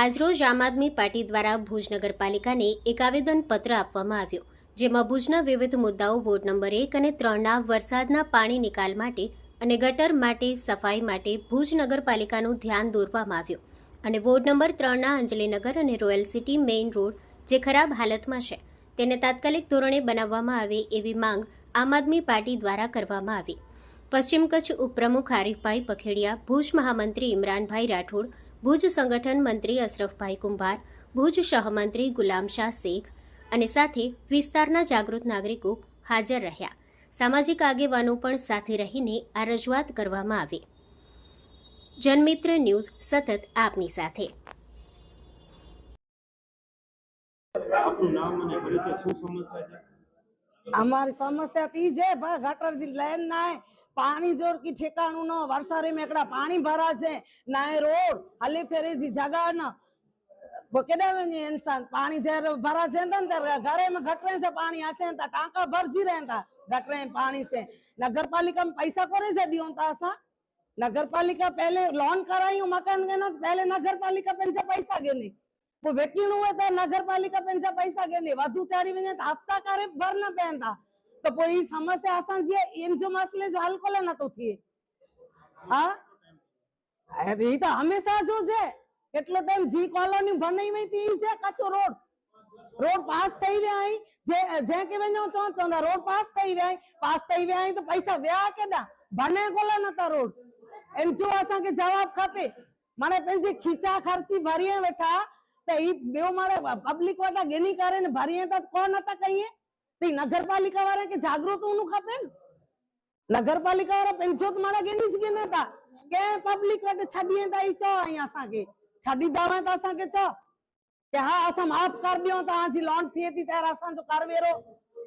આજરોજ આમ આદમી પાર્ટી દ્વારા ભુજ નગરપાલિકાને એક આવેદનપત્ર આપવામાં આવ્યું, જેમાં ભુજના વિવિધ મુદ્દાઓ વોર્ડ નંબર 1 અને 3ના વરસાદના પાણી નિકાલ માટે અને ગટર માટે સફાઈ માટે ભુજ નગરપાલિકાનું ધ્યાન દોરવામાં આવ્યું અને વોર્ડ નંબર 3ના અંજલિનગર અને રોયલ સિટી મેઇન રોડ જે ખરાબ હાલતમાં છે તેને તાત્કાલિક ધોરણે બનાવવામાં આવે એવી માંગ આમ આદમી પાર્ટી દ્વારા કરવામાં આવી। પશ્ચિમ કચ્છ ઉપપ્રમુખ આરીફભાઈ પખેડિયા, ભુજ મહામંત્રી ઇમરાનભાઈ રાઠોડ, ભુજ સંગઠન મંત્રી અશરફભાઈ કુંભાર, ભુજ સહમંત્રી ગુલામ શાહ શેખ અને સાથે વિસ્તારના જાગૃત નાગરિકો હાજર રહ્યા। સામાજિક આગેવાનો પણ સાથે રહીને આ રજૂઆત કરવામાં આવી। જનમિત્ર ન્યૂઝ સતત આપની સાથે। हमारी समस्या तीज है गटर जी लाइन ना है पानी जोर की ठेकाणु न वरसारे में एकड़ा पानी भरा छे ना है रोड हले फेरे जी जगह न केडा वेनी इंसान पानी जरे भरा छे न त घरे में गटरे से पानी आछे त टांका भरजी रहता गटरे पानी से। नगर पालिका में पैसा कोरे से दियो ता सा नगर पालिका पहले लोन करायो मकान के न पहले नगर पालिका पेंचा पैसा गेनी वो वेकीणु है तो नगर पालिका पेंचा पैसा गेनी वधु चारी वने हफ्ता करे भरना पेंदा तो कोई समस्या आसान जी इन जो मसले जो हल कोले न तो थी। हां अरे ई तो हमेशा जो छे કેટલો ટાઈમ જી કોલોની બનાવી હતી છે કચ્ચો રોડ પાસ થઈ વ્યાય જે જે કે વેનો ચોંચોના રોડ પાસ થઈ વ્યાય તો પૈસા વ્યા કેડા બને કોલે નતા રોડ એમ જો આસા કે જવાબ ખપે મને પેંજી ખીચા ખર્ચી ભરીએ બેઠા તો ઈ બેવ મારે પબ્લિક વાળા ગેની કરે ને ભરીએ તો કોણ નતા કહીએ તે નગરપાલિકા વાળા કે જાગૃત હોનું ખપે નગરપાલિકા વાળા પેંચો તો મારા ગેની જ કે નતા કે પબ્લિક વાળા છડીએ તો ઈ ચો અહીંયા આસા के छड़ी दावा ता सा के चो के हां असा माफ कर दियो ता जी लोन थी थी तार असा जो करवेरो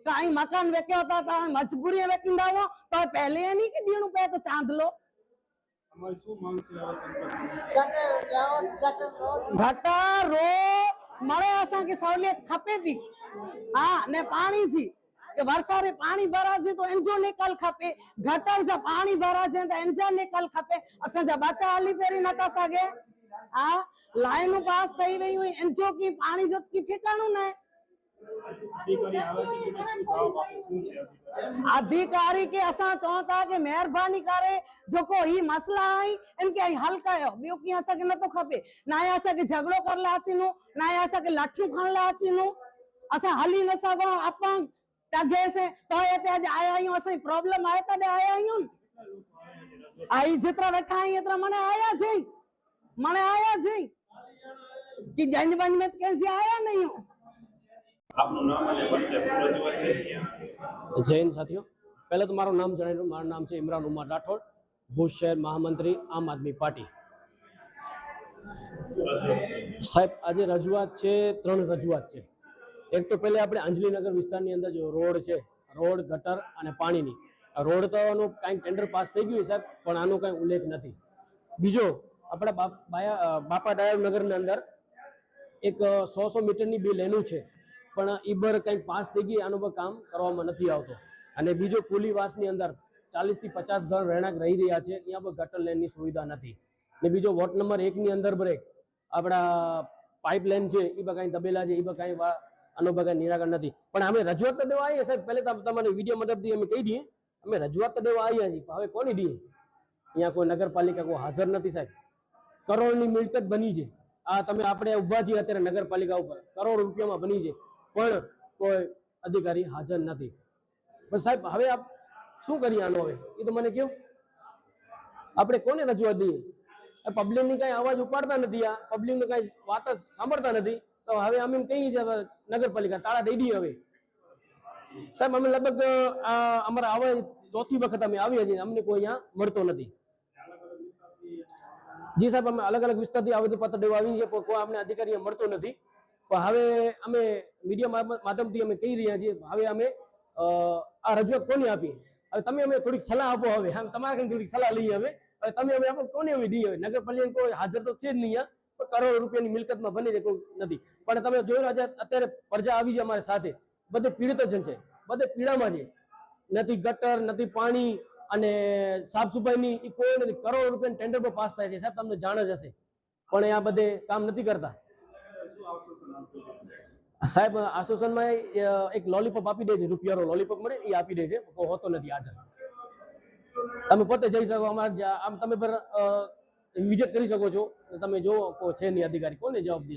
काई मकान वेके होता ता मजबूरी वेकिंदावो तो पहले नहीं के दीणु पे तो चांद लो हमारी सु मांग छे गटर रो मळे असा के सहूलियत खपे दी हां ने पानी जी के वर्षारे पानी भरा जे तो एंजो निकल खपे गटर से पानी भरा जे तो एंजो निकल खपे असा जा बच्चा हली फेरी नता सके आ लाइन पास થઈ ગઈ હોય એન્જો की पानी जो की ठिकाणो ना अधिकारी के असा चाहता के मेहरबानी करे जो को ही मसला आई इनके हल कयो बियो की असा के न तो खपे ना असा के झगड़ो कर लाचीनो ना असा के लाठियों खण लाचीनो असा हली न सगो अपन तगे से तो एते आज आया आयो असा प्रॉब्लम आया तडे आया आयो आई जितना बैठा आई इतना मने आया जी मने आया जी कि जंजबंज में कैसे आया नहीं हो आपनो नाम અને પરિચય રજૂઆત છે। જૈન સાથીઓ, પહેલા તો મારું નામ જણાવ્યું। મારું નામ છે ઇમરાન ઉમર રાઠોડ, ભુજ શહેર મહામંત્રી આમ આદમી પાર્ટી। સાહેબ, આજે રજૂઆત છે, 3 રજૂઆત છે। એક તો પહેલે આપણે અંજલિનગર વિસ્તારની અંદર જો રોડ છે, રોડ ગટર અને પાણીની રોડ તો આનું કાંઈ ટેન્ડર પાસ થઈ ગયું સાહેબ, પણ આનો કાંઈ ઉલ્લેખ નથી। બીજો આપણા બાપા ડાયર નગરની અંદર એક 100 મીટરની 2 લેનો છે, પણ ઈ બર કંઈક પાસ થઈ ગઈ, આનું કામ કરવામાં નથી આવતો। અને બીજો પુલીવાસની અંદર 40 થી 50 ઘર રહેણાંક રહી રહ્યા છે, ત્યાં પર ગટર લાઇનની સુવિધા નથી। ને બીજો વોર્ડ નંબર 1ની અંદર બ્રેક આપણા પાઇપલાઇન છે, એ પર કાંઈ દબેલા છે, એ પર કાંઈ આનો પર કાંઈ નિરાકરણ નથી। પણ અમે રજૂઆત તો દેવા આવીએ સાહેબ, પહેલે તો તમારે વિડીયો મદદથી અમે કહી દઈએ, અમે રજૂઆત તો દેવા આવ્યા છીએ, હવે કોની દઈએ? અહીંયા કોઈ નગરપાલિકા કોઈ હાજર નથી સાહેબ। કરોડની મિલકત બની છે, આ તમે આપણે ઊભા છીએ અત્યારે નગરપાલિકા ઉપર, કરોડ રૂપિયામાં બની છે, પણ કોઈ અધિકારી હાજર નથી। પણ સાહેબ હવે આપ શું કરીએ આનો? હવે એ તો મને કહો, આપણે કોને રજૂઆત દઈએ? પબ્લિકની કાંઈ અવાજ ઉપાડતા નથી, આ પબ્લિકની કાંઈ વાત જ સાંભળતા નથી, તો હવે અમે એમ કહીએ છીએ નગરપાલિકા તાળા દઈ દઈએ। હવે સાહેબ અમે લગભગ અમારા આવા 4થી વખત અમે આવીએ છીએ, અમને કોઈ અહીંયા મળતો નથી। જી સાહેબ, અમે અલગ અલગ વિસ્તારથી આવેદનપત્ર દેવા આવી છે, પણ કોઈ અમને અધિકારી મળતો નથી। પણ હવે અમે મીડિયા માધ્યમથી અમે કહી રહ્યા છીએ, હવે અમે આ રજૂઆત કોને આપી? હવે તમે અમે થોડીક સલાહ આપો। હવે તમારા કંઈ થોડીક સલાહ લઈએ। હવે તમે અમે આપો કોને અમે દઈએ? હવે નગરપાલિકા કોઈ હાજર તો છે જ નહીં, પણ કરોડ રૂપિયાની મિલકતમાં બની છે કોઈ નથી। પણ તમે જોઈ રહ્યા છો અત્યારે પ્રજા આવી છે અમારી સાથે, બધે પીડિત જ છે, બધે પીડામાં છે, નથી ગટર નથી પાણી અને સાફ સફાઈની કોઈ નથી। કરોડ રૂપિયાની ટેન્ડર પર પાસ થાય છે સાહેબ, તમને જાણ જ હશે। પણ એ આ બધે કામ નથી કરતા. સાહેબ આશ્વાસનમાં એક લોલીપોપ આપી દે છે, રૂપિયાનો લોલીપોપ મળે એ આપી દે છે, હોતો નથી હાજર. તમે પોતે જઈ શકો, અમારા આમ તમે વિઝિટ કરી શકો છો, તમે જોવો છે નહીં અધિકારી, કોને જવાબ દેશો?